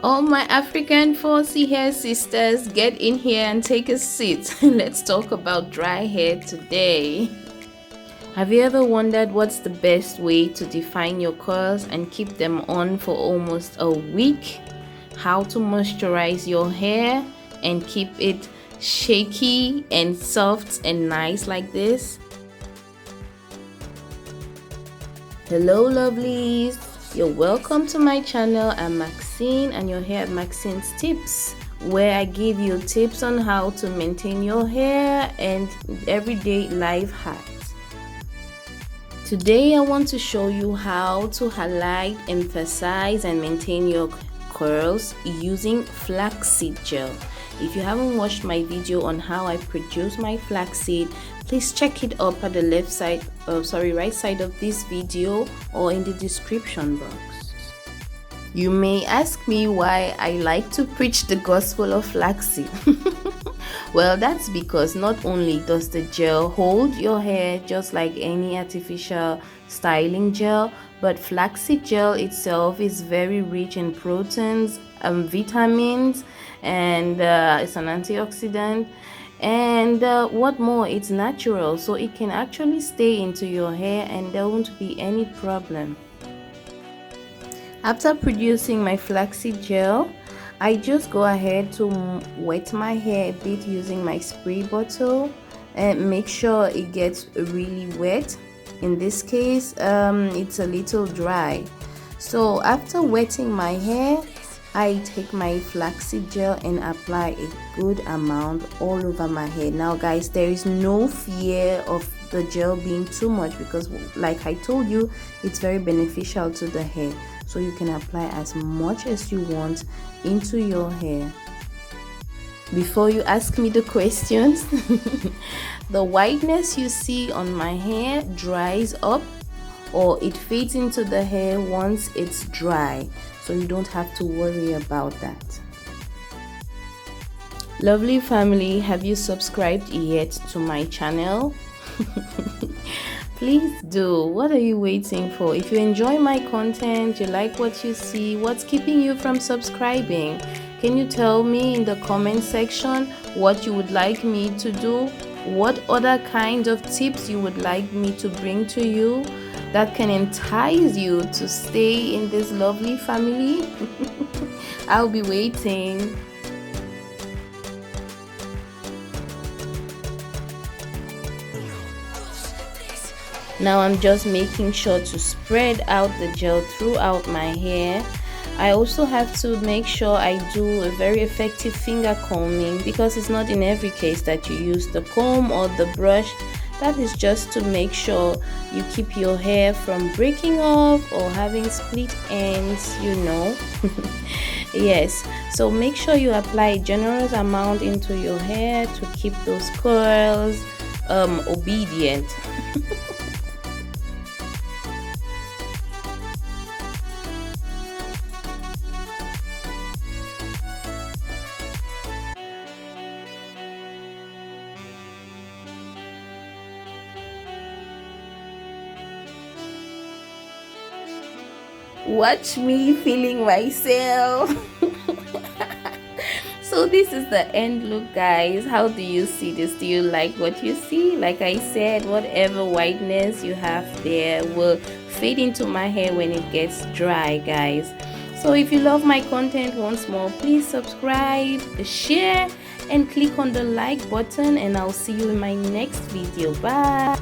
All my African 4C hair sisters, get in here and take a seat. Let's talk about dry hair today. Have you ever wondered what's the best way to define your curls and keep them on for almost a week? How to moisturize your hair and keep it shaky and soft and nice like this? Hello lovelies, you're welcome to my channel. I'm Maxine and you're here at Maxine's Tips, where I give you tips on how to maintain your hair and everyday life hacks. Today I want to show you how to highlight, emphasize and maintain your curls using flaxseed gel. If you haven't watched my video on how I produce my flaxseed, please check it up at the right side of this video or in the description box. You may ask me why I like to preach the gospel of flaxseed. Well, that's because not only does the gel hold your hair just like any artificial styling gel, but flaxseed gel itself is very rich in proteins, vitamins, and it's an antioxidant. And what more, it's natural, so it can actually stay into your hair and there won't be any problem. After producing my flaxseed gel, I just go ahead to wet my hair a bit using my spray bottle and make sure it gets really wet. In this case, it's a little dry. So after wetting my hair, I take my flaxseed gel and apply a good amount all over my hair. Now guys, there is no fear of the gel being too much because like I told you, it's very beneficial to the hair. So you can apply as much as you want into your hair. Before you ask me the questions, the whiteness you see on my hair dries up or it fades into the hair once it's dry, so you don't have to worry about that. Lovely family, have you subscribed yet to my channel? Please do. What are you waiting for? If you enjoy my content, you like what you see, what's keeping you from subscribing? Can you tell me in the comment section what you would like me to do? What other kinds of tips you would like me to bring to you that can entice you to stay in this lovely family? I'll be waiting. Now I'm just making sure to spread out the gel throughout my hair. I also have to make sure I do a very effective finger combing because it's not in every case that you use the comb or the brush. That is just to make sure you keep your hair from breaking off or having split ends, you know. Yes, so make sure you apply a generous amount into your hair to keep those curls obedient. Watch me feeling myself. So this is the end look guys. How do you see this? Do you like what you see? Like I said, whatever whiteness you have there will fade into my hair when it gets dry guys. So if you love my content, once more, please subscribe, share and click on the like button, and I'll see you in my next video. Bye.